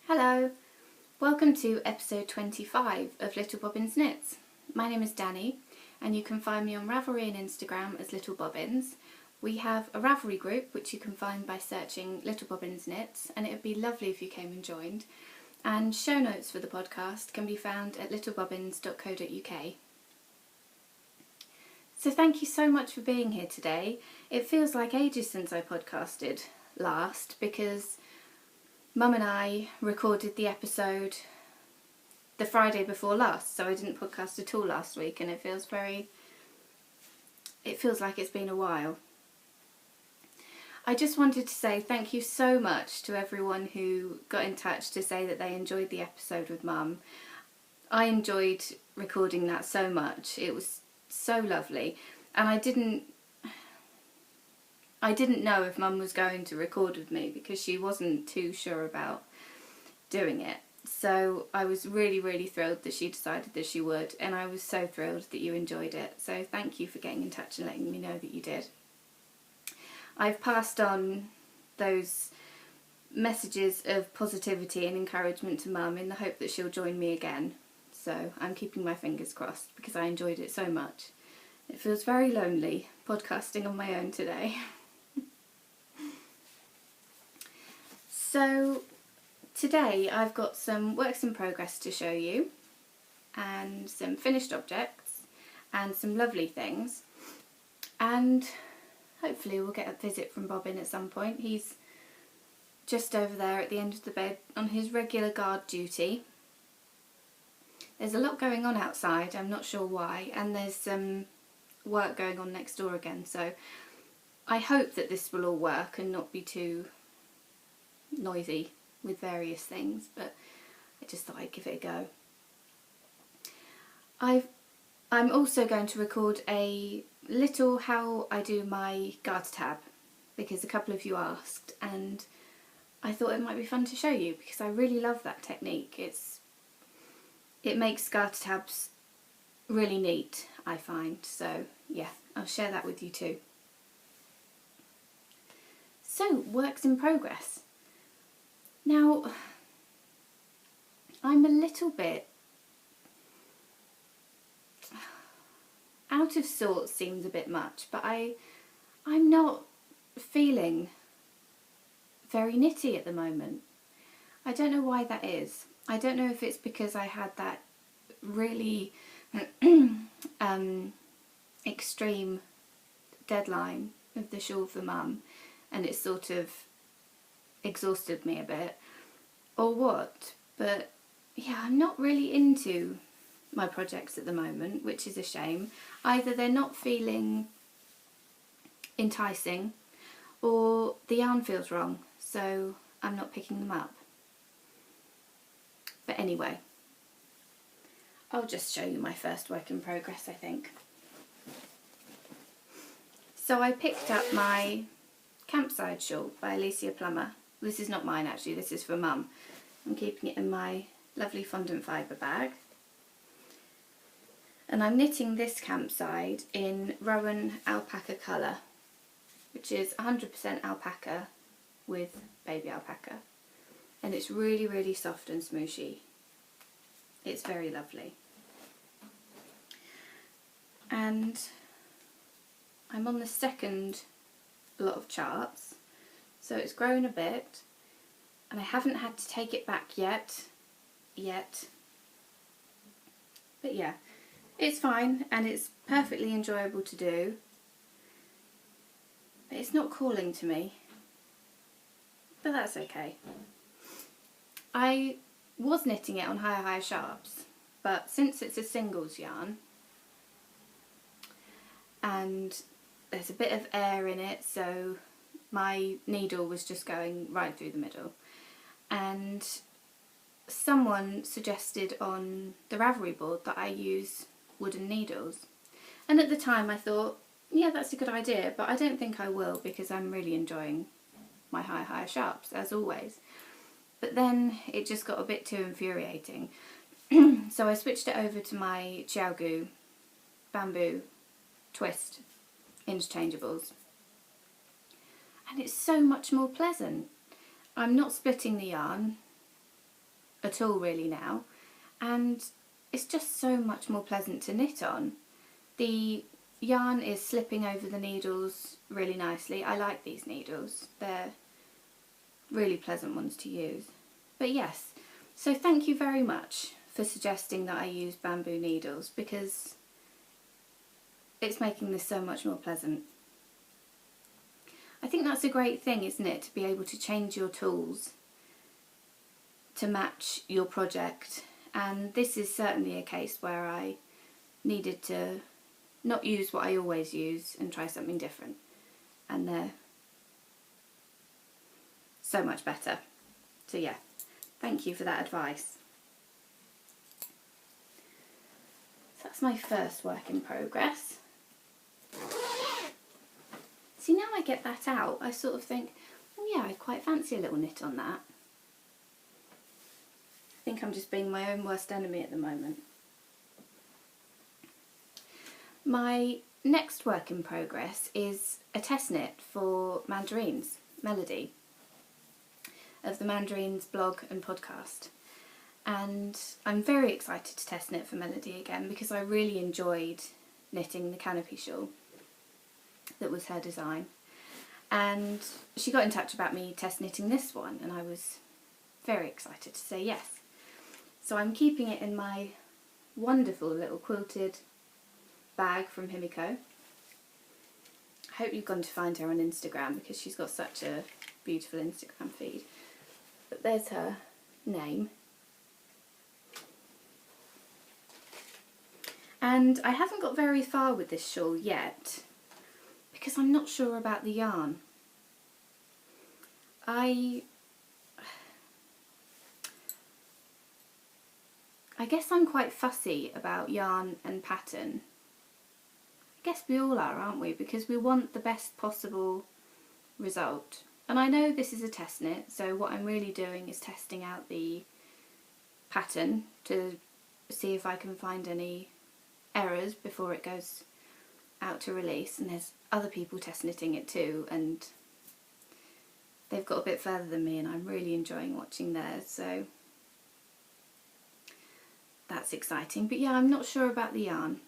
Hello, welcome to episode 25 of Little Bobbins Knits. My name is Dani and you can find me on Ravelry and Instagram as Little Bobbins. We have a Ravelry group which you can find by searching Little Bobbins Knits, and it would be lovely if you came and joined. And show notes for the podcast can be found at littlebobbins.co.uk. So thank you so much for being here today. It feels like ages since I podcasted last because Mum and I recorded the episode the Friday before last, so I didn't podcast at all last week, and it feels like it's been a while. I just wanted to say thank you so much to everyone who got in touch to say that they enjoyed the episode with Mum. I enjoyed recording that so much. It was so lovely, and I didn't know if Mum was going to record with me because she wasn't too sure about doing it. So I was really, really thrilled that she decided that she would, and I was so thrilled that you enjoyed it. So thank you for getting in touch and letting me know that you did. I've passed on those messages of positivity and encouragement to Mum in the hope that she'll join me again. So I'm keeping my fingers crossed because I enjoyed it so much. It feels very lonely podcasting on my own today. So today I've got some works in progress to show you, and some finished objects and some lovely things, and hopefully we'll get a visit from Bobbin at some point. He's just over there at the end of the bed on his regular guard duty. There's a lot going on outside, I'm not sure why, and there's some work going on next door again, so I hope that this will all work and not be too noisy with various things, but I just thought I'd give it a go. I'm also going to record a little how I do my garter tab because a couple of you asked, and I thought it might be fun to show you because I really love that technique. It makes garter tabs really neat, I find, so yeah, I'll share that with you too. So, works in progress. Now, I'm a little bit out of sorts, seems a bit much, but I'm not feeling very knitty at the moment. I don't know why that is. I don't know if it's because I had that really extreme deadline of the shawl for Mum, and it sort of exhausted me a bit, or what, but yeah, I'm not really into my projects at the moment, which is a shame. Either they're not feeling enticing, or the yarn feels wrong, so I'm not picking them up. But anyway, I'll just show you my first work in progress, I think. So I picked up my Campside shawl by Alicia Plummer. This is not mine actually, this is for Mum. I'm keeping it in my lovely fondant fibre bag. And I'm knitting this Campside in Rowan alpaca colour, which is 100% alpaca with baby alpaca. And it's really, really soft and smooshy. It's very lovely. And I'm on the second lot of charts, so it's grown a bit, and I haven't had to take it back yet, but yeah, it's fine and it's perfectly enjoyable to do, but it's not calling to me, but that's okay. I was knitting it on higher sharps, but since it's a singles yarn and there's a bit of air in it, so my needle was just going right through the middle, and someone suggested on the Ravelry board that I use wooden needles, and at the time I thought, yeah, that's a good idea, but I don't think I will because I'm really enjoying my higher sharps as always. But then it just got a bit too infuriating, so I switched it over to my Xiaogu bamboo twist interchangeables, and it's so much more pleasant. I'm not splitting the yarn, at all really now, and it's just so much more pleasant to knit on. The yarn is slipping over the needles really nicely. I like these needles, they're really pleasant ones to use. But yes, so thank you very much for suggesting that I use bamboo needles, because it's making this so much more pleasant. I think that's a great thing, isn't it, to be able to change your tools to match your project. And this is certainly a case where I needed to not use what I always use and try something different. And they're so much better. So yeah, thank you for that advice. So that's my first work in progress. See, now I get that out, I sort of think, oh yeah, I'd quite fancy a little knit on that. I think I'm just being my own worst enemy at the moment. My next work in progress is a test knit for Mandarines, Melody, of the Mandarines blog and podcast. And I'm very excited to test knit for Melody again, because I really enjoyed knitting the canopy shawl that was her design. And she got in touch about me test knitting this one, and I was very excited to say yes. So I'm keeping it in my wonderful little quilted bag from Himiko. I hope you've gone to find her on Instagram, because she's got such a beautiful Instagram feed. But there's her name. And I haven't got very far with this shawl yet, because I'm not sure about the yarn. I guess I'm quite fussy about yarn and pattern. I guess we all are, aren't we? Because we want the best possible result. And I know this is a test knit, so what I'm really doing is testing out the pattern to see if I can find any errors before it goes out to release. And there's other people test knitting it too, and they've got a bit further than me, and I'm really enjoying watching theirs, so that's exciting. But yeah, I'm not sure about the yarn.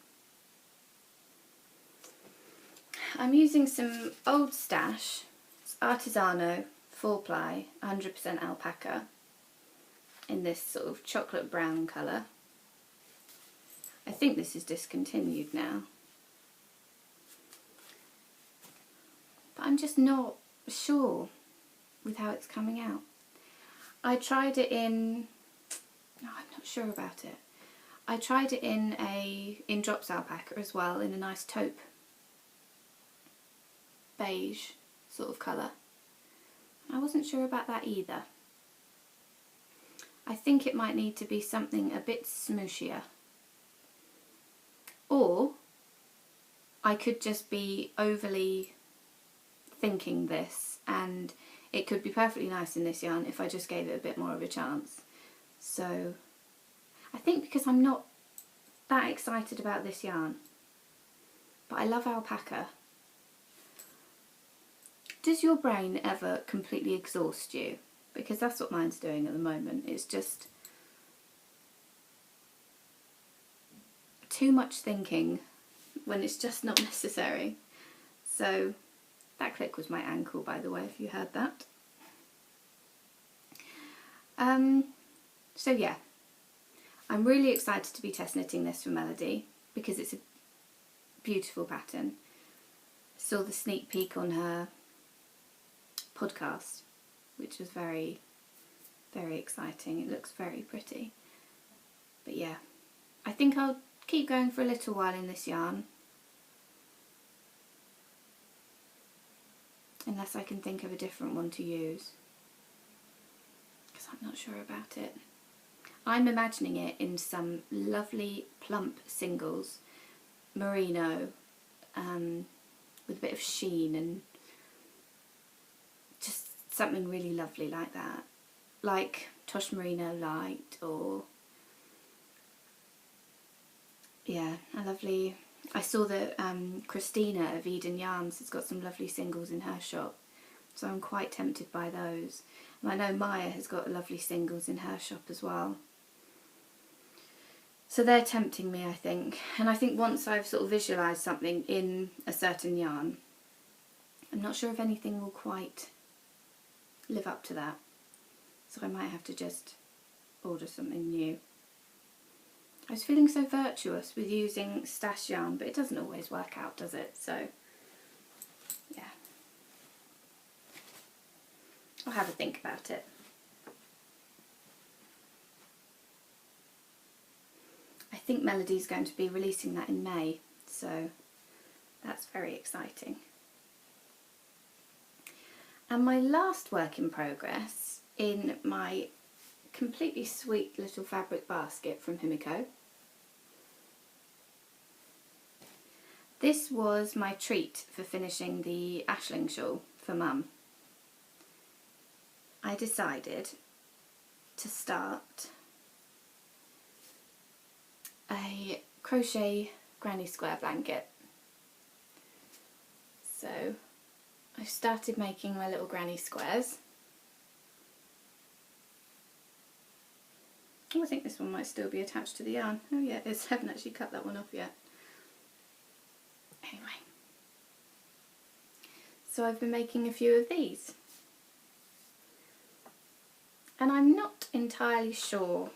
I'm using some old stash. It's Artisano 4-ply 100% alpaca in this sort of chocolate brown colour. I think this is discontinued now, but I'm just not sure with how it's coming out. I tried it in, no, I'm not sure about it. I tried it in drops alpaca as well, in a nice taupe beige sort of colour. I wasn't sure about that either. I think it might need to be something a bit smooshier. Or I could just be overly thinking this, and it could be perfectly nice in this yarn if I just gave it a bit more of a chance. So I think because I'm not that excited about this yarn, but I love alpaca. Does your brain ever completely exhaust you? Because that's what mine's doing at the moment. It's just too much thinking when it's just not necessary. So that click was my ankle, by the way, if you heard that. So yeah, I'm really excited to be test knitting this for Melody, because it's a beautiful pattern. Saw the sneak peek on her podcast, which was very, very exciting. It looks very pretty. But yeah, I think I'll keep going for a little while in this yarn, unless I can think of a different one to use, because I'm not sure about it. I'm imagining it in some lovely plump singles, merino, with a bit of sheen, and just something really lovely like that, like Tosh Merino Light, or yeah, a lovely. I saw that Christina of Eden Yarns has got some lovely singles in her shop. so I'm quite tempted by those. And I know Maya has got lovely singles in her shop as well. So they're tempting me, I think. And I think once I've sort of visualised something in a certain yarn, I'm not sure if anything will quite live up to that. So I might have to just order something new. I was feeling so virtuous with using stash yarn, but it doesn't always work out, does it? So, yeah. I'll have a think about it. I think Melody's going to be releasing that in May, so that's very exciting. And my last work in progress in my completely sweet little fabric basket from Himiko. This was my treat for finishing the Ashling shawl for Mum. I decided to start a crochet granny square blanket. So I started making my little granny squares. Oh, I think this one might still be attached to the yarn. Oh yeah, it is. I haven't actually cut that one off yet. Anyway, so I've been making a few of these. And I'm not entirely sure.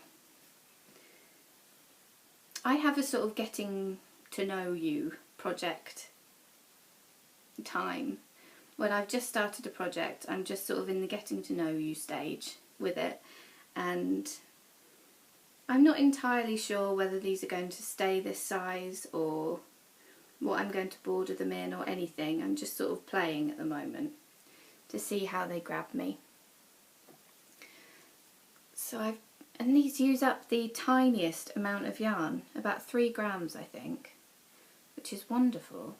I have a sort of getting to know you project time. When I've just started a project, I'm just sort of in the getting to know you stage with it, and I'm not entirely sure whether these are going to stay this size or what I'm going to border them in or anything. I'm just sort of playing at the moment to see how they grab me. So and these use up the tiniest amount of yarn, about 3 grams I think, which is wonderful.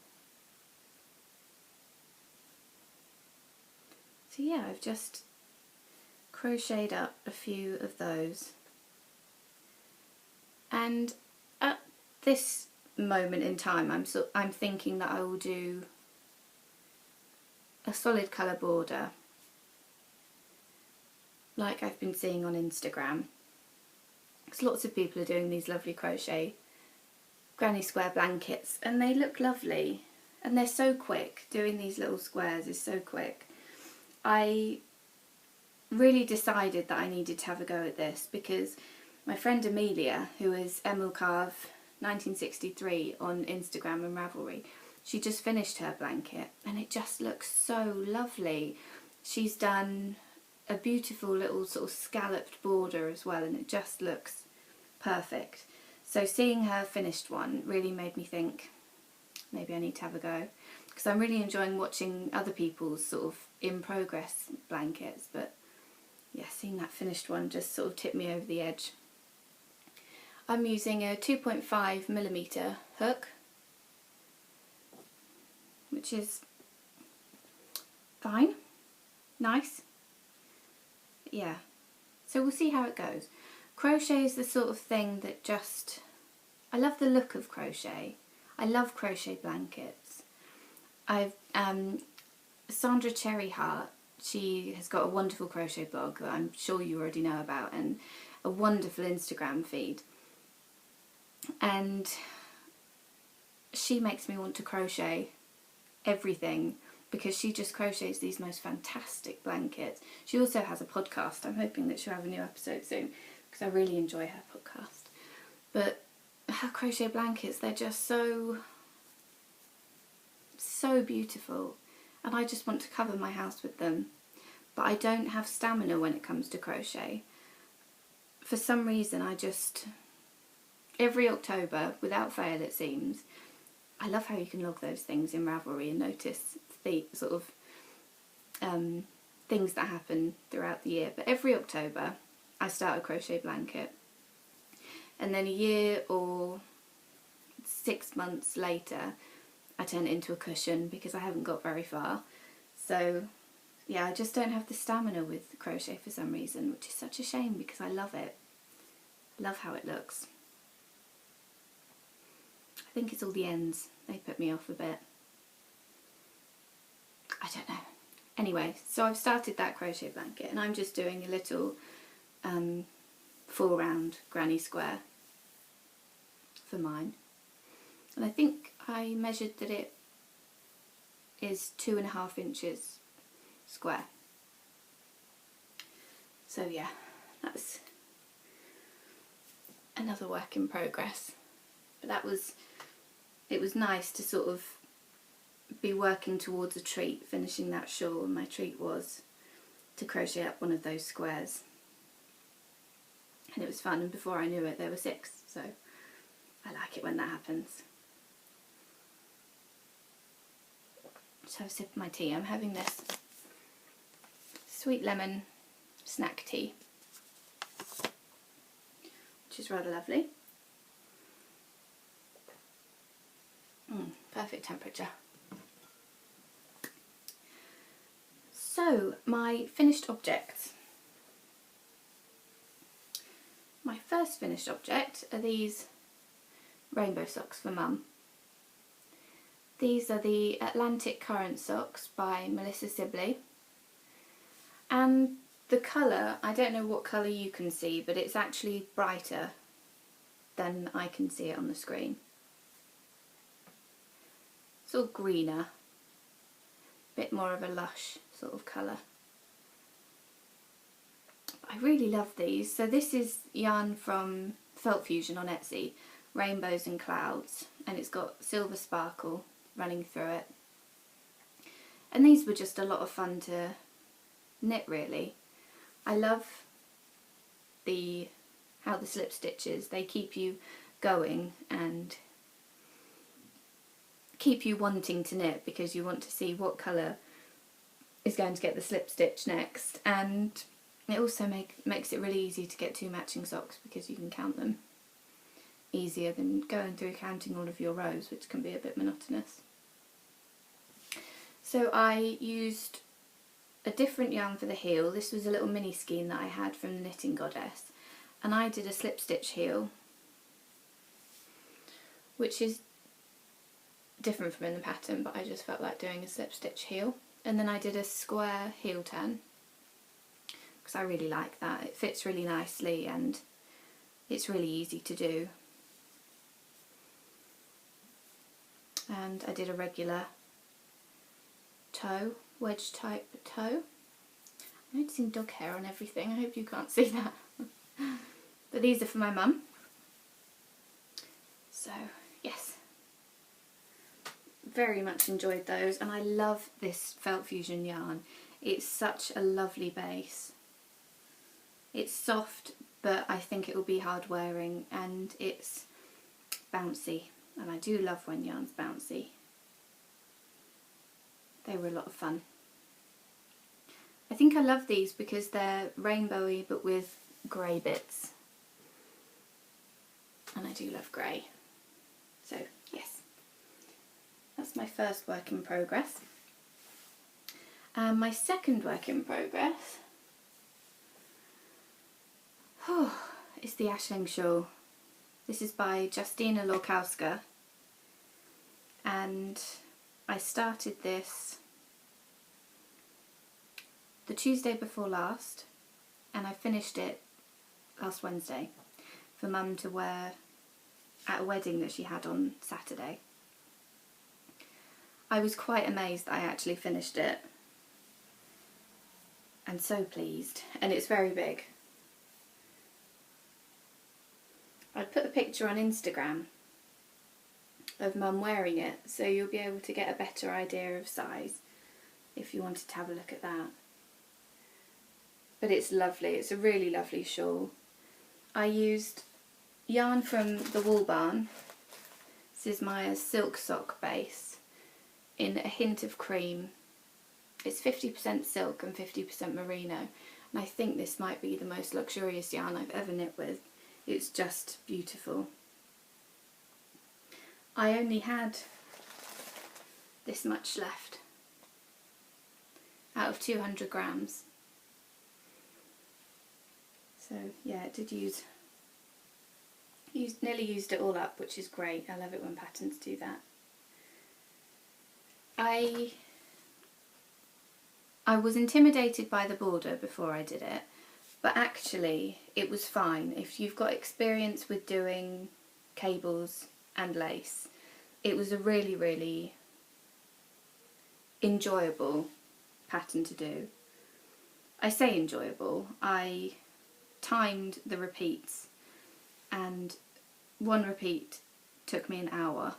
So yeah, I've just crocheted up a few of those. And at this moment in time, I'm thinking that I will do a solid colour border like I've been seeing on Instagram, because lots of people are doing these lovely crochet granny square blankets and they look lovely and they're so quick. Doing these little squares is so quick. I really decided that I needed to have a go at this because my friend Amelia, who is Emilcarve 1963 on Instagram and Ravelry, she just finished her blanket and it just looks so lovely. She's done a beautiful little sort of scalloped border as well, and it just looks perfect. So seeing her finished one really made me think maybe I need to have a go, because I'm really enjoying watching other people's sort of in progress blankets, but yeah, seeing that finished one just sort of tipped me over the edge. I'm using a 2.5mm hook, which is fine, nice. Yeah, so we'll see how it goes. Crochet is the sort of thing that just, I love the look of crochet. I love crochet blankets. I've Sandra Cherryheart, she has got a wonderful crochet blog that I'm sure you already know about, and a wonderful Instagram feed. And she makes me want to crochet everything, because she just crochets these most fantastic blankets. She also has a podcast. I'm hoping that she'll have a new episode soon, because I really enjoy her podcast. But her crochet blankets, they're just so beautiful, and I just want to cover my house with them. But I don't have stamina when it comes to crochet. For some reason, I just, every October, without fail it seems, I love how you can log those things in Ravelry and notice the sort of things that happen throughout the year. But every October I start a crochet blanket, and then a year or 6 months later I turn it into a cushion because I haven't got very far. So yeah, I just don't have the stamina with crochet for some reason, which is such a shame because I love it. Love how it looks. I think it's all the ends, they put me off a bit. I don't know. Anyway, so I've started that crochet blanket and I'm just doing a little 4 round granny square for mine. And I think I measured that it is 2.5 inches square. So yeah, that's another work in progress. But it was nice to sort of be working towards a treat, finishing that shawl, and my treat was to crochet up one of those squares. And it was fun, and before I knew it there were 6, so I like it when that happens. So have a sip of my tea. I'm having this sweet lemon snack tea, which is rather lovely. Perfect temperature. So, my finished objects. My first finished object are these rainbow socks for Mum. These are the Atlantic Current socks by Melissa Sibley. And the colour, I don't know what colour you can see, but it's actually brighter than I can see it on the screen. It's all greener, bit more of a lush sort of colour. I really love these. So this is yarn from Felt Fusion on Etsy, Rainbows and Clouds, and it's got silver sparkle running through it. And these were just a lot of fun to knit, really. I love how the slip stitches, they keep you going and keep you wanting to knit because you want to see what colour is going to get the slip stitch next, and it also makes it really easy to get 2 matching socks because you can count them easier than going through counting all of your rows, which can be a bit monotonous. So I used a different yarn for the heel. This was a little mini skein that I had from the Knitting Goddess, and I did a slip stitch heel, which is different from in the pattern, but I just felt like doing a slip stitch heel. And then I did a square heel turn because I really like that. It fits really nicely and it's really easy to do. And I did a regular toe, wedge type toe. I'm noticing dog hair on everything. I hope you can't see that. But these are for my mum. So yes, very much enjoyed those, and I love this Felt Fusion yarn. It's such a lovely base. It's soft, but I think it will be hard wearing, and it's bouncy, and I do love when yarn's bouncy. They were a lot of fun. I think I love these because they're rainbowy but with grey bits, and I do love grey. So yes, that's my first work in progress. And my second work in progress is the Ashling shawl. This is by Justina Lorkowska, and I started this the Tuesday before last, and I finished it last Wednesday for Mum to wear at a wedding that she had on Saturday. I was quite amazed that I actually finished it, and so pleased, and it's very big. I put a picture on Instagram of Mum wearing it, so you'll be able to get a better idea of size if you wanted to have a look at that. But it's lovely, it's a really lovely shawl. I used yarn from the Wool Barn. This is my silk sock base in a hint of cream. It's 50% silk and 50% merino, and I think this might be the most luxurious yarn I've ever knit with. It's just beautiful. I only had this much left out of 200 grams. So yeah, it did nearly used it all up, which is great. I love it when patterns do that. I I was intimidated by the border before I did it, but actually it was fine. If you've got experience with doing cables and lace, it was a really, really enjoyable pattern to do. I say enjoyable, I timed the repeats and one repeat took me an hour.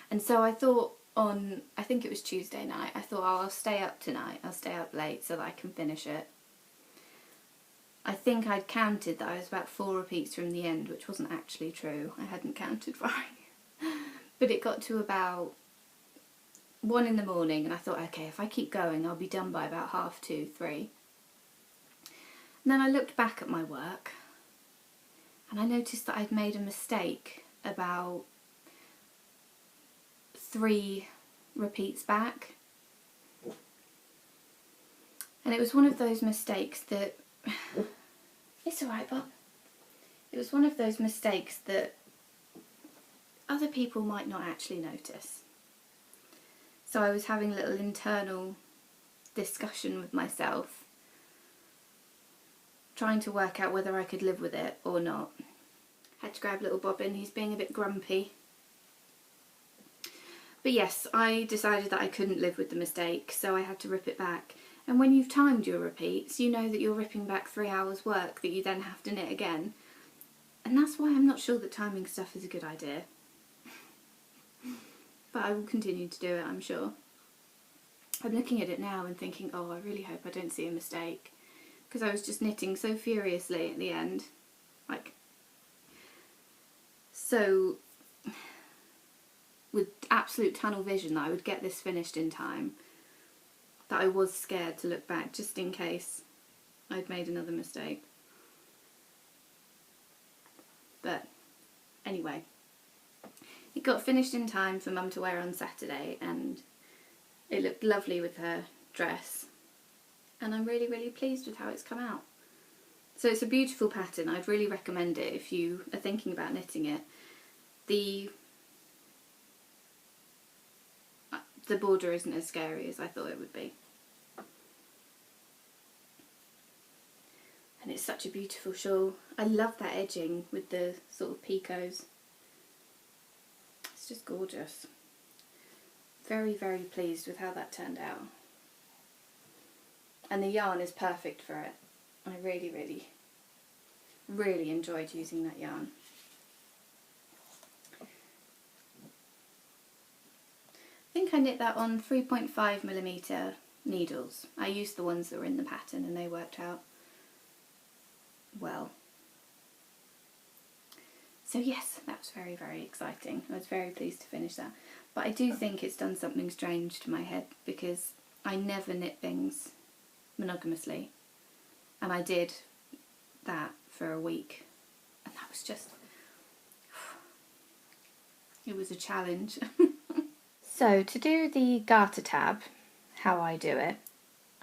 And so I thought on, I think it was Tuesday night, I thought, oh, I'll stay up tonight, I'll stay up late so that I can finish it. I think I'd counted that I was about 4 repeats from the end, which wasn't actually true. I hadn't counted right. But it got to about 1 in the morning and I thought, okay, if I keep going I'll be done by about 2:30, 3. And then I looked back at my work and I noticed that I'd made a mistake about 3 repeats back. And it was one of those mistakes that... It's alright, Bob. It was one of those mistakes that other people might not actually notice. So I was having a little internal discussion with myself, trying to work out whether I could live with it or not. Had to grab little Bobbin, he's being a bit grumpy. But yes, I decided that I couldn't live with the mistake, so I had to rip it back. And when you've timed your repeats, you know that you're ripping back 3 hours work that you then have to knit again. And that's why I'm not sure that timing stuff is a good idea. But I will continue to do it, I'm sure. I'm looking at it now and thinking, oh, I really hope I don't see a mistake. Because I was just knitting so furiously at the end. Like, so, with absolute tunnel vision that I would get this finished in time, that I was scared to look back just in case I'd made another mistake. But anyway, it got finished in time for Mum to wear on Saturday and it looked lovely with her dress. And I'm really, really pleased with how it's come out. So it's a beautiful pattern. I'd really recommend it if you are thinking about knitting it. The border isn't as scary as I thought it would be. And it's such a beautiful shawl. I love that edging with the sort of picots. It's just gorgeous. Very, very pleased with how that turned out. And the yarn is perfect for it. I really, really, really enjoyed using that yarn. I think I knit that on 3.5mm needles. I used the ones that were in the pattern and they worked out well. So yes, that was very, very exciting. I was very pleased to finish that. But I do think it's done something strange to my head because I never knit things monogamously. And I did that for a week. And that was just... it was a challenge. So to do the garter tab, how I do it,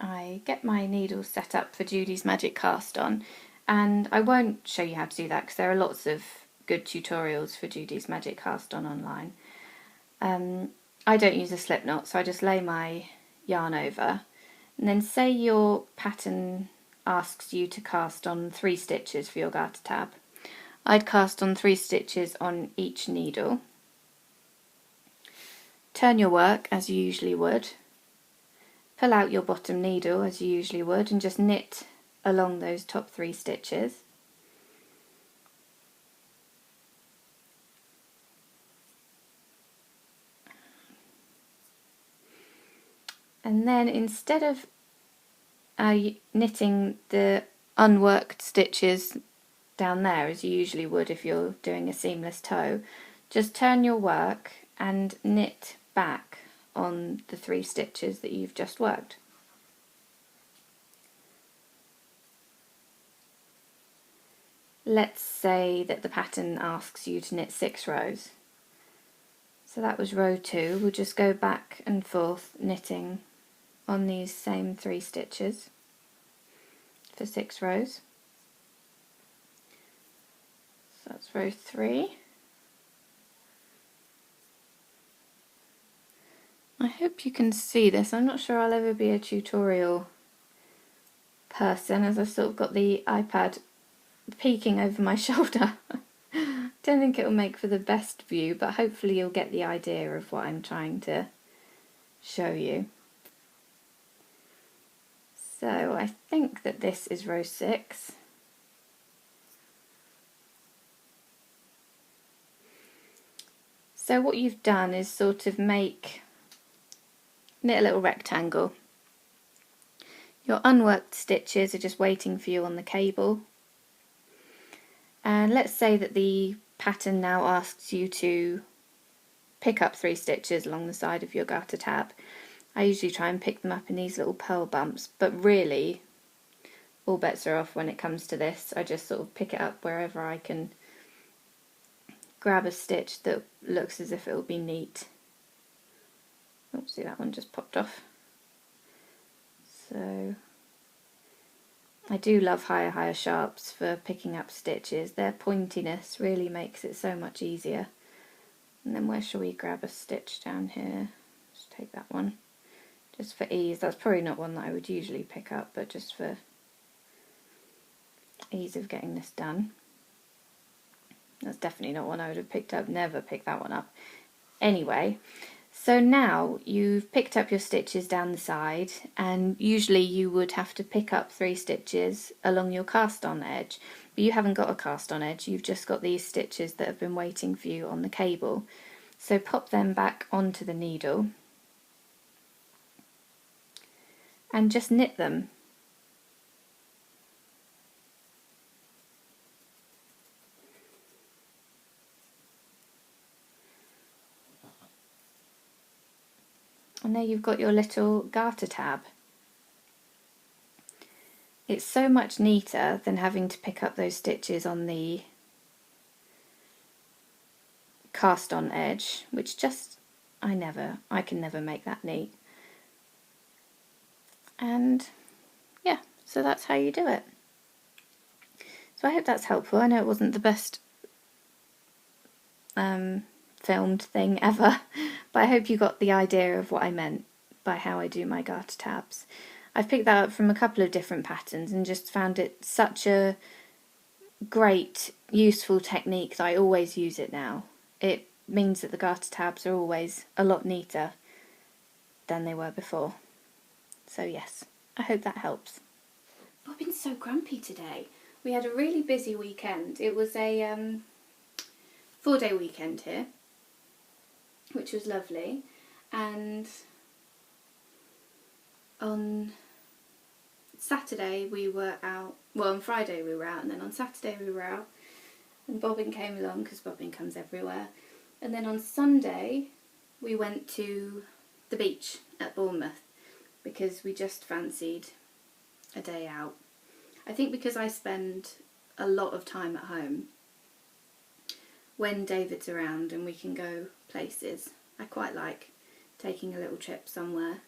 I get my needles set up for Judy's Magic Cast On, and I won't show you how to do that because there are lots of good tutorials for Judy's Magic Cast On online. I don't use a slip knot, so I just lay my yarn over, and then say your pattern asks you to cast on 3 stitches for your garter tab. I'd cast on 3 stitches on each needle. Turn your work as you usually would, pull out your bottom needle as you usually would and just knit along those top 3 stitches. And then instead of knitting the unworked stitches down there as you usually would if you're doing a seamless toe, just turn your work and knit back on the 3 stitches that you've just worked. Let's say that the pattern asks you to knit 6 rows. So that was row 2. We'll just go back and forth knitting on these same 3 stitches for 6 rows. So that's row 3. I hope you can see this. I'm not sure I'll ever be a tutorial person, as I've sort of got the iPad peeking over my shoulder. Don't think it'll make for the best view, but hopefully you'll get the idea of what I'm trying to show you. So I think that this is row 6. So what you've done is sort of knit a little rectangle. Your unworked stitches are just waiting for you on the cable. And let's say that the pattern now asks you to pick up 3 stitches along the side of your garter tab. I usually try and pick them up in these little purl bumps, but really all bets are off when it comes to this. I just sort of pick it up wherever I can grab a stitch that looks as if it will be neat. Oops, see, that one just popped off. So I do love higher sharps for picking up stitches. Their pointiness really makes it so much easier. And then where shall we grab a stitch down here? Just take that one. Just for ease. That's probably not one that I would usually pick up, but just for ease of getting this done. That's definitely not one I would have picked up. Never pick that one up. Anyway, so now you've picked up your stitches down the side, and usually you would have to pick up 3 stitches along your cast on edge, but you haven't got a cast on edge, you've just got these stitches that have been waiting for you on the cable. So pop them back onto the needle and just knit them. And there you've got your little garter tab. It's so much neater than having to pick up those stitches on the cast on edge, which just, I can never make that neat. And yeah, so that's how you do it. So I hope that's helpful. I know it wasn't the best filmed thing ever, but I hope you got the idea of what I meant by how I do my garter tabs. I've picked that up from a couple of different patterns and just found it such a great, useful technique that I always use it now. It means that the garter tabs are always a lot neater than they were before. So yes, I hope that helps. Bobbin's so grumpy today. We had a really busy weekend. It was a 4-day weekend here, which was lovely, and on Saturday we were out, well on Friday we were out, and then on Saturday we were out, and Bobbin came along because Bobbin comes everywhere, and then on Sunday we went to the beach at Bournemouth because we just fancied a day out. I think because I spend a lot of time at home, when David's around and we can go places, I quite like taking a little trip somewhere.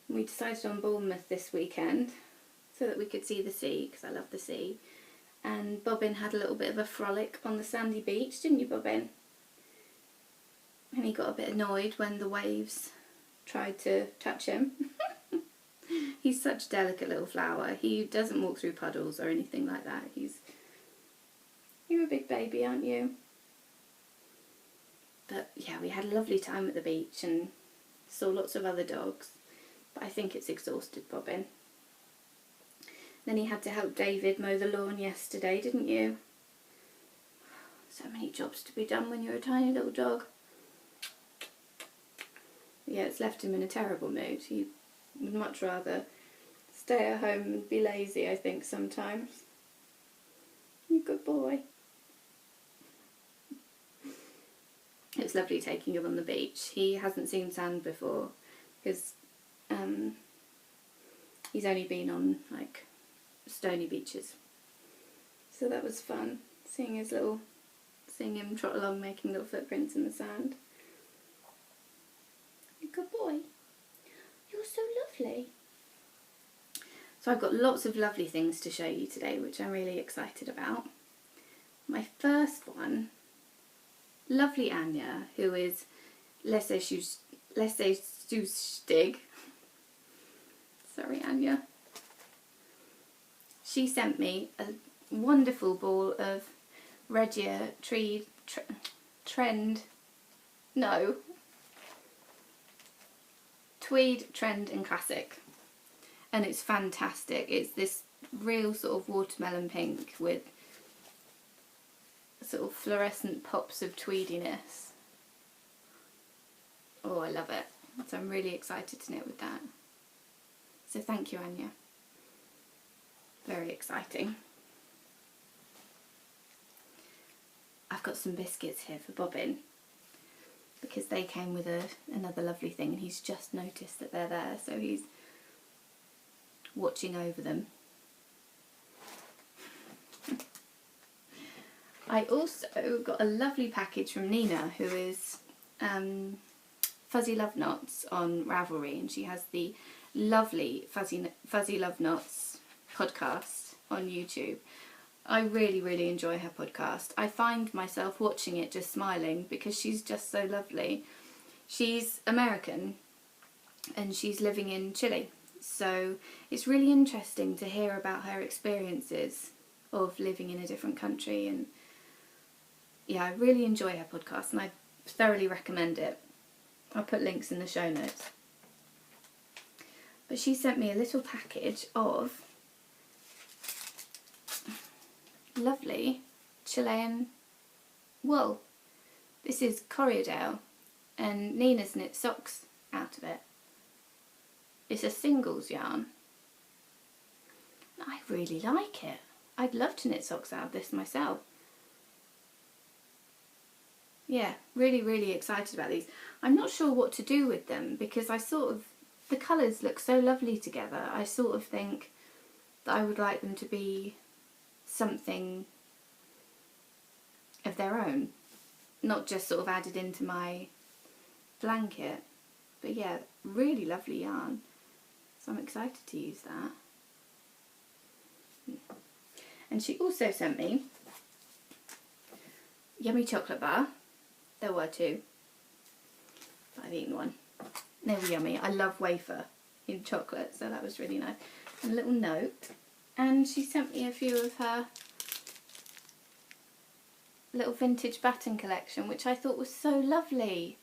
We decided on Bournemouth this weekend so that we could see the sea, because I love the sea. And Bobbin had a little bit of a frolic on the sandy beach, didn't you, Bobbin? And he got a bit annoyed when the waves tried to touch him. He's such a delicate little flower. He doesn't walk through puddles or anything like that. You're a big baby, aren't you? But yeah, we had a lovely time at the beach and saw lots of other dogs. But I think it's exhausted Bobbin. Then he had to help David mow the lawn yesterday, didn't you? So many jobs to be done when you're a tiny little dog. Yeah, it's left him in a terrible mood. He would much rather stay at home and be lazy, I think, sometimes. You good boy. It was lovely taking him on the beach. He hasn't seen sand before because he's only been on like stony beaches. So that was fun, seeing him trot along making little footprints in the sand. Good boy. You're so lovely. So I've got lots of lovely things to show you today, which I'm really excited about. My first one, lovely Anya, who is, let's say Zustig. Sorry, Anya. She sent me a wonderful ball of Regia Tweed Trend and Classic, and it's fantastic. It's this real sort of watermelon pink with sort of fluorescent pops of tweediness. Oh, I love it. So I'm really excited to knit with that. So thank you, Anya. Very exciting. I've got some biscuits here for Bobbin because they came with another lovely thing, and he's just noticed that they're there, so he's watching over them. I also got a lovely package from Nina, who is Fuzzy Love Knots on Ravelry, and she has the lovely Fuzzy Love Knots podcast on YouTube. I really, really enjoy her podcast. I find myself watching it just smiling because she's just so lovely. She's American and she's living in Chile, so it's really interesting to hear about her experiences of living in a different country, and yeah, I really enjoy her podcast and I thoroughly recommend it. I'll put links in the show notes. But she sent me a little package of lovely Chilean wool. This is Corriedale, and Nina's knit socks out of it. It's a singles yarn. I really like it. I'd love to knit socks out of this myself. Yeah, really, really excited about these. I'm not sure what to do with them because the colours look so lovely together. I sort of think that I would like them to be something of their own, not just sort of added into my blanket. But yeah, really lovely yarn, so I'm excited to use that. And she also sent me yummy chocolate bar. There were two, but I've eaten one. They were yummy. I love wafer in chocolate, so that was really nice. And a little note. And she sent me a few of her little vintage batten collection, which I thought was so lovely.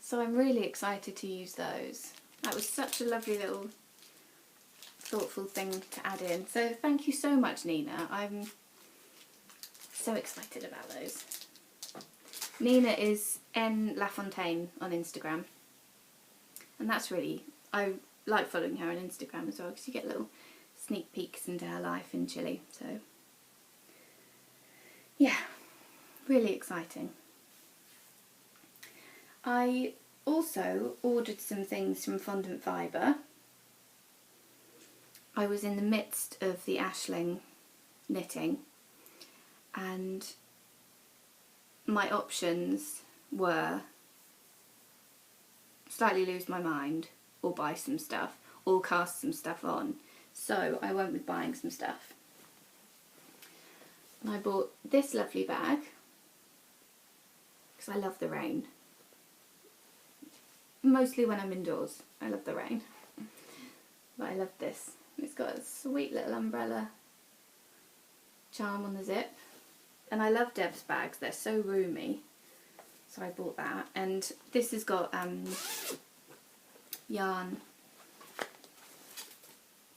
So I'm really excited to use those. That was such a lovely little thoughtful thing to add in. So thank you so much, Nina. I'm so excited about those. Nina is N Lafontaine on Instagram. And that's really, I like following her on Instagram as well because you get little sneak peeks into her life in Chile. So yeah, really exciting. I also ordered some things from Fondant Fibre. I was in the midst of the Ashling knitting and my options were slightly lose my mind or buy some stuff or cast some stuff on. So I went with buying some stuff. And I bought this lovely bag because I love the rain. Mostly when I'm indoors, I love the rain. But I love this. It's got a sweet little umbrella charm on the zip. And I love Deb's bags, they're so roomy. So I bought that. And this has got yarn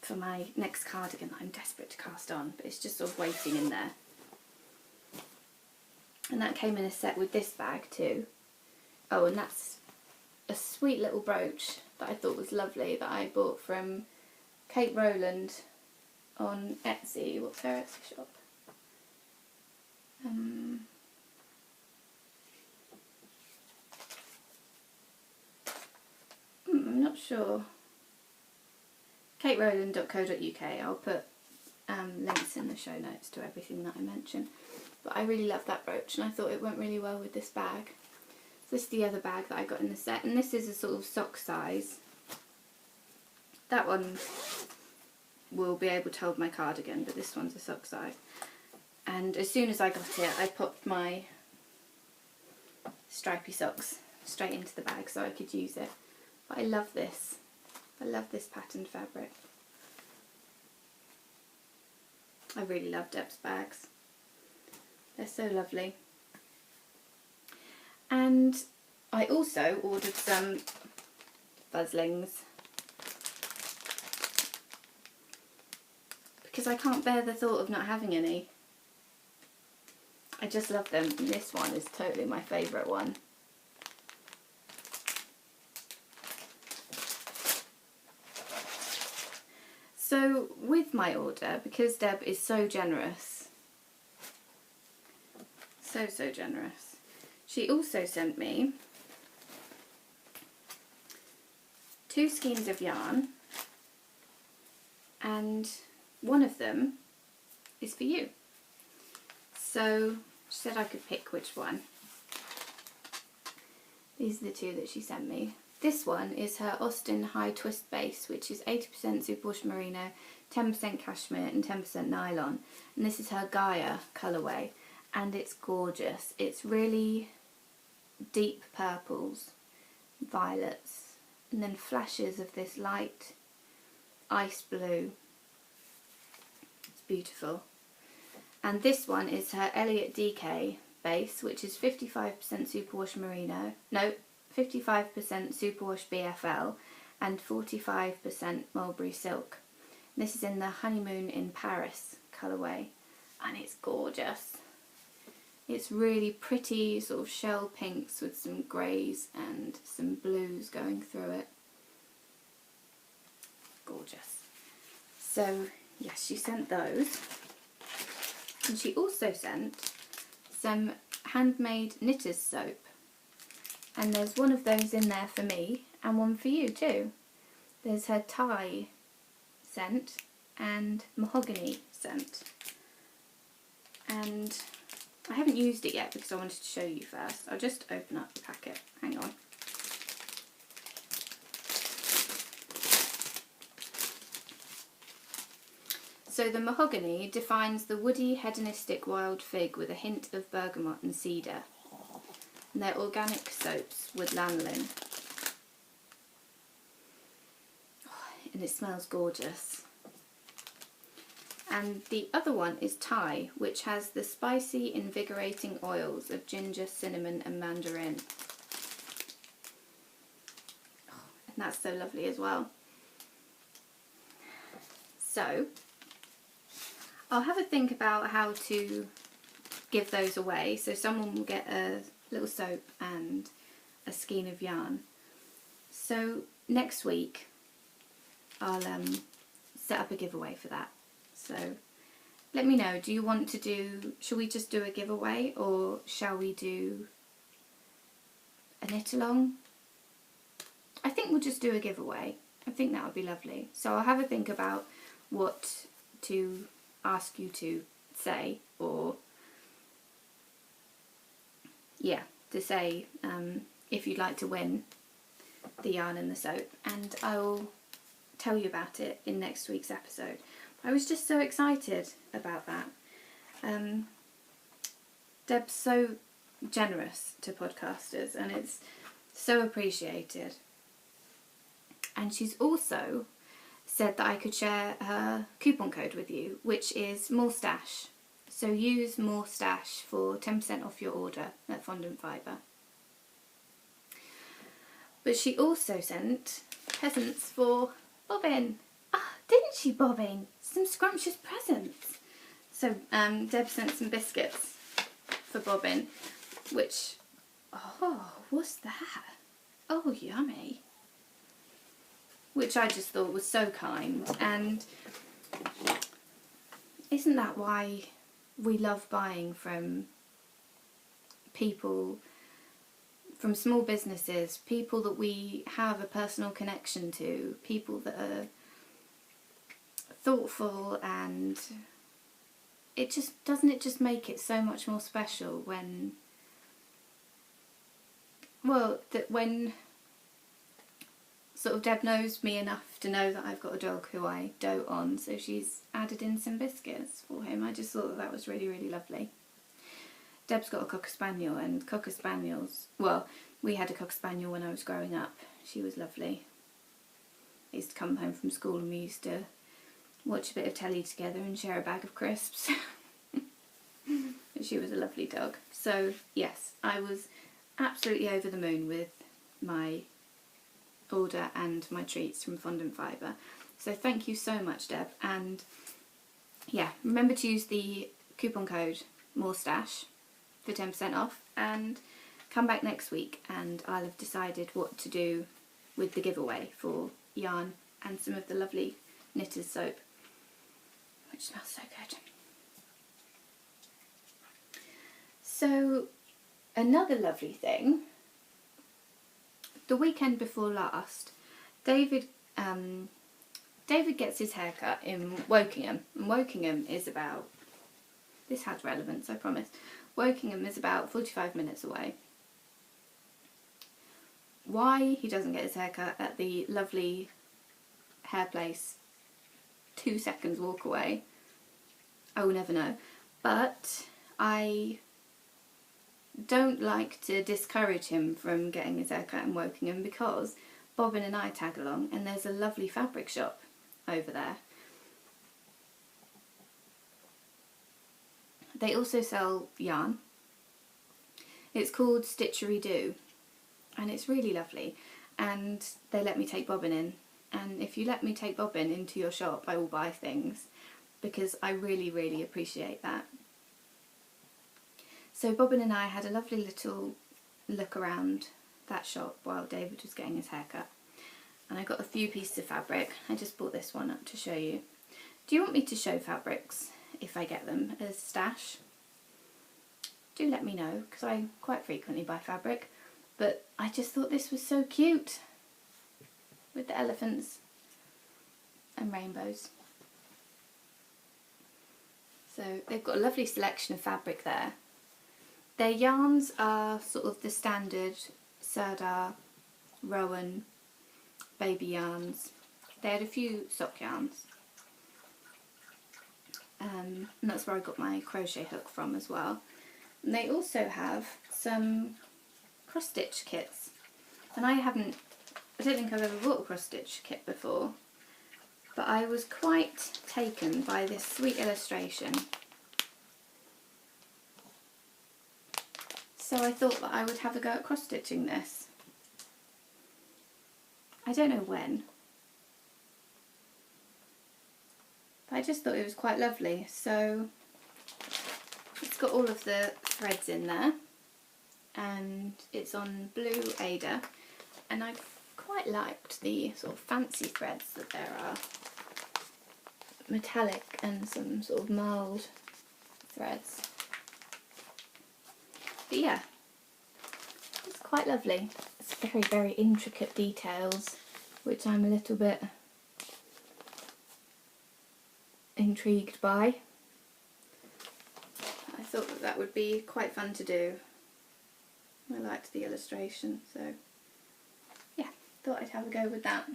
for my next cardigan that I'm desperate to cast on, but it's just sort of waiting in there. And that came in a set with this bag too. Oh, and that's a sweet little brooch that I thought was lovely that I bought from Kate Rowland on Etsy. What's her Etsy shop? I'm not sure. katerowland.co.uk. I'll put links in the show notes to everything that I mentioned. But I really love that brooch and I thought it went really well with this bag. So this is the other bag that I got in the set, and this is a sort of sock size. That one will be able to hold my cardigan, but this one's a sock size. And as soon as I got it, I popped my stripy socks straight into the bag so I could use it But I love this. I love this patterned fabric. I really love Deb's bags. They're so lovely. And I also ordered some buzzlings because I can't bear the thought of not having any. I just love them, and this one is totally my favourite one. So with my order, because Deb is so generous, so generous, she also sent me 2 skeins of yarn, and one of them is for you. So she said I could pick which one. These are the 2 that she sent me. This one is her Austin High Twist Base, which is 80% superwash merino, 10% cashmere and 10% nylon. And this is her Gaia colourway, and it's gorgeous. It's really deep purples, violets, and then flashes of this light ice blue. It's beautiful. And this one is her Elliott DK base, which is 55% superwash merino, no, 55% superwash BFL and 45% mulberry silk. And this is in the Honeymoon in Paris colourway, and it's gorgeous. It's really pretty sort of shell pinks with some greys and some blues going through it. Gorgeous. So yes, she sent those. And she also sent some handmade knitter's soap. And there's one of those in there for me and one for you too. There's her Thai scent and mahogany scent. And I haven't used it yet because I wanted to show you first. I'll just open up the packet. Hang on. So the mahogany defines the woody hedonistic wild fig with a hint of bergamot and cedar. And they're organic soaps with lanolin. Oh, and it smells gorgeous. And the other one is Thai, which has the spicy, invigorating oils of ginger, cinnamon and mandarin. Oh, and that's so lovely as well. So I'll have a think about how to give those away. So someone will get a little soap and a skein of yarn. So next week I'll set up a giveaway for that. So let me know, do you want to do, shall we just do a giveaway or shall we do a knit along? I think we'll just do a giveaway. I think that would be lovely. So I'll have a think about what to ask you to say, or yeah, to say if you'd like to win the yarn and the soap, and I'll tell you about it in next week's episode. I was just so excited about that. Deb's so generous to podcasters and it's so appreciated. And she's also said that I could share her coupon code with you, which is More Stash. So use More Stash for 10% off your order at Fondant Fibre. But she also sent presents for Bobbin. Ah, didn't she, Bobbin? Some scrumptious presents. So Deb sent some biscuits for Bobbin, which, oh, what's that? Oh, yummy. Which I just thought was so kind, and isn't that why we love buying from people, from small businesses, people that we have a personal connection to, people that are thoughtful, and it just, doesn't it just make it so much more special when, well, that when sort of Deb knows me enough to know that I've got a dog who I dote on, so she's added in some biscuits for him. I just thought that was really, really lovely. Deb's got a Cocker Spaniel, and Cocker Spaniels, well, we had a Cocker Spaniel when I was growing up. She was lovely. I used to come home from school and we used to watch a bit of telly together and share a bag of crisps. She was a lovely dog. So yes, I was absolutely over the moon with my order and my treats from Fondant Fibre. So thank you so much, Deb. And yeah, remember to use the coupon code MORESTASH for 10% off, and come back next week and I'll have decided what to do with the giveaway for yarn and some of the lovely Knitter's soap, which smells so good. So another lovely thing, the weekend before last, David gets his hair cut in Wokingham, and Wokingham is about, this has relevance, I promise, Wokingham is about 45 minutes away. Why he doesn't get his hair cut at the lovely hair place 2 seconds walk away, I will never know. But I don't like to discourage him from getting his hair cut in Wokingham, because Bobbin and I tag along and there's a lovely fabric shop over there. They also sell yarn. It's called Stitchery Do, and it's really lovely, and they let me take Bobbin in, and if you let me take Bobbin into your shop I will buy things, because I really, really appreciate that. So Bobbin and I had a lovely little look around that shop while David was getting his hair cut, and I got a few pieces of fabric. I just brought this one up to show you. Do you want me to show fabrics if I get them as stash? Do let me know, because I quite frequently buy fabric, but I just thought this was so cute with the elephants and rainbows. So they've got a lovely selection of fabric there. Their yarns are sort of the standard Serdar, Rowan, baby yarns. They had a few sock yarns. And that's where I got my crochet hook from as well. And they also have some cross stitch kits. And I don't think I've ever bought a cross stitch kit before, but I was quite taken by this sweet illustration. So I thought that I would have a go at cross stitching this. I don't know when, but I just thought it was quite lovely. So it's got all of the threads in there, and it's on blue Ada, and I quite liked the sort of fancy threads that there are, metallic and some sort of mild threads. But yeah, it's quite lovely. It's very, very intricate details, which I'm a little bit intrigued by. I thought that that would be quite fun to do. I liked the illustration, so yeah, thought I'd have a go with that.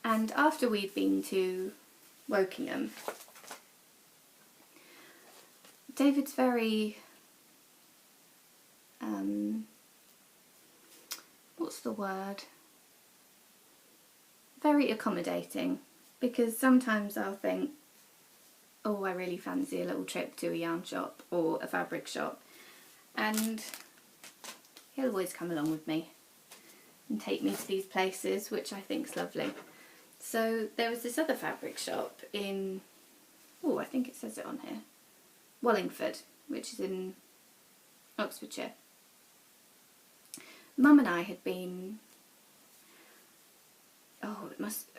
And after we'd been to Wokingham, David's very, what's the word? Very accommodating, because sometimes I'll think, oh, I really fancy a little trip to a yarn shop or a fabric shop, and he'll always come along with me and take me to these places, which I think's lovely. So there was this other fabric shop in, oh, I think it says it on here, Wallingford, which is in Oxfordshire. Mum and I had been, oh, it must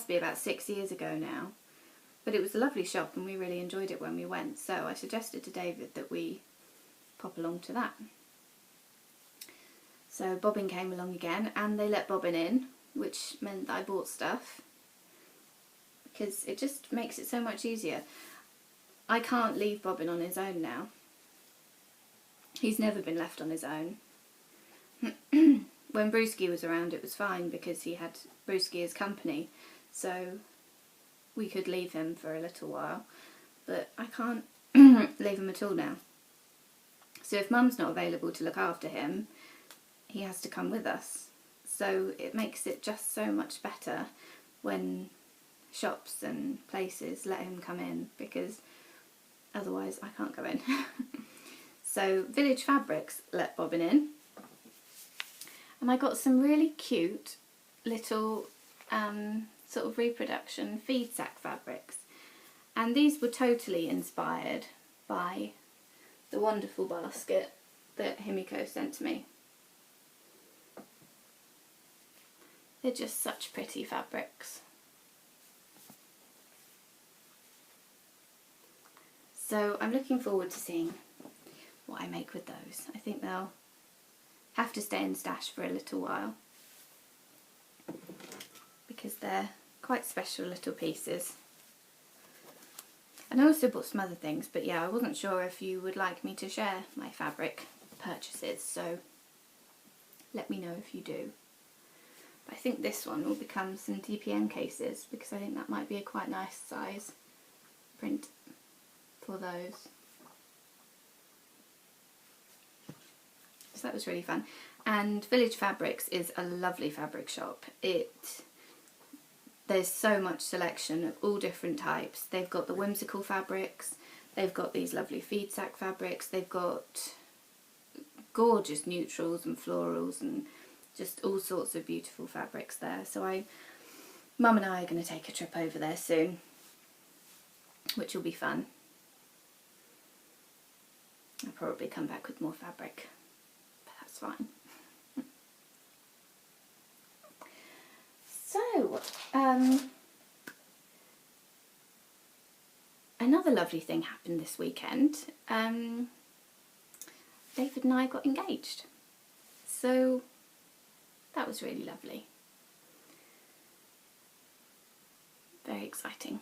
be about 6 years ago now, but it was a lovely shop and we really enjoyed it when we went, so I suggested to David that we pop along to that. So Bobbin came along again, and they let Bobbin in, which meant that I bought stuff, because it just makes it so much easier. I can't leave Bobbin on his own now. He's never been left on his own. When Brewski was around it was fine, because he had Brewski as company, so we could leave him for a little while, but I can't leave him at all now. So if Mum's not available to look after him, he has to come with us. So it makes it just so much better when shops and places let him come in, because otherwise I can't go in. So Village Fabrics let Bobbin in, and I got some really cute little sort of reproduction feed sack fabrics, and these were totally inspired by the wonderful basket that Himiko sent to me. They're just such pretty fabrics. So I'm looking forward to seeing what I make with those. I think they'll have to stay in stash for a little while, because they're quite special little pieces. And I also bought some other things, but yeah, I wasn't sure if you would like me to share my fabric purchases, so let me know if you do. But I think this one will become some DPN cases, because I think that might be a quite nice size print for those. So that was really fun. And Village Fabrics is a lovely fabric shop. There's so much selection of all different types. They've got the whimsical fabrics, they've got these lovely feed sack fabrics, they've got gorgeous neutrals and florals and just all sorts of beautiful fabrics there. So Mum and I are going to take a trip over there soon, which will be fun. I'll probably come back with more fabric, but that's fine. So, another lovely thing happened this weekend. David and I got engaged. So that was really lovely. Very exciting.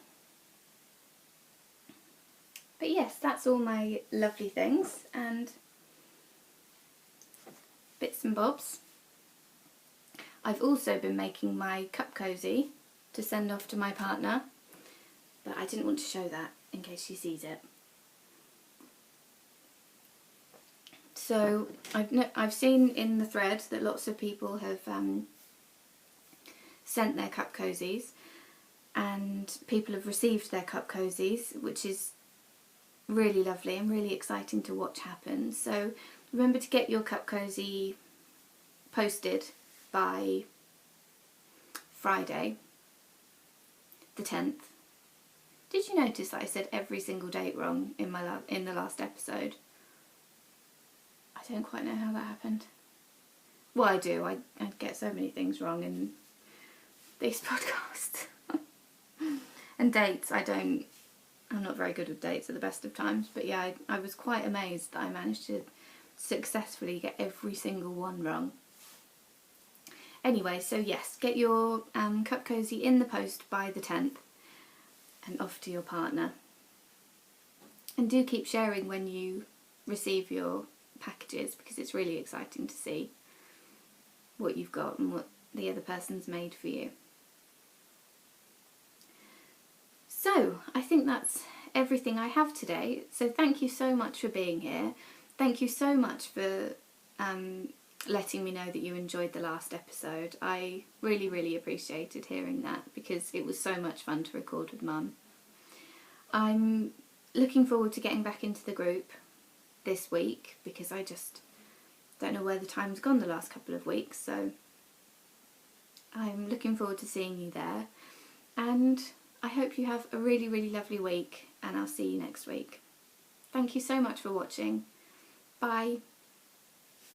But yes, that's all my lovely things and bits and bobs. I've also been making my cup cosy to send off to my partner, but I didn't want to show that in case she sees it. So I've seen in the thread that lots of people have sent their cup cozies, and people have received their cup cozies, which is really lovely and really exciting to watch happen. So remember to get your cup cozy posted by Friday the 10th. Did you notice that I said every single date wrong in the last episode? I don't quite know how that happened. Well, I do. I get so many things wrong in these podcasts. And dates, I'm not very good with dates at the best of times, but yeah, I was quite amazed that I managed to successfully get every single one wrong. Anyway, so yes, get your cup cosy in the post by the 10th and off to your partner. And do keep sharing when you receive your packages, because it's really exciting to see what you've got and what the other person's made for you. So I think that's everything I have today. So thank you so much for being here. Thank you so much for letting me know that you enjoyed the last episode. I really, really appreciated hearing that, because it was so much fun to record with Mum. I'm looking forward to getting back into the group this week, because I just don't know where the time's gone the last couple of weeks, so I'm looking forward to seeing you there, and I hope you have a really, really lovely week, and I'll see you next week. Thank you so much for watching. Bye.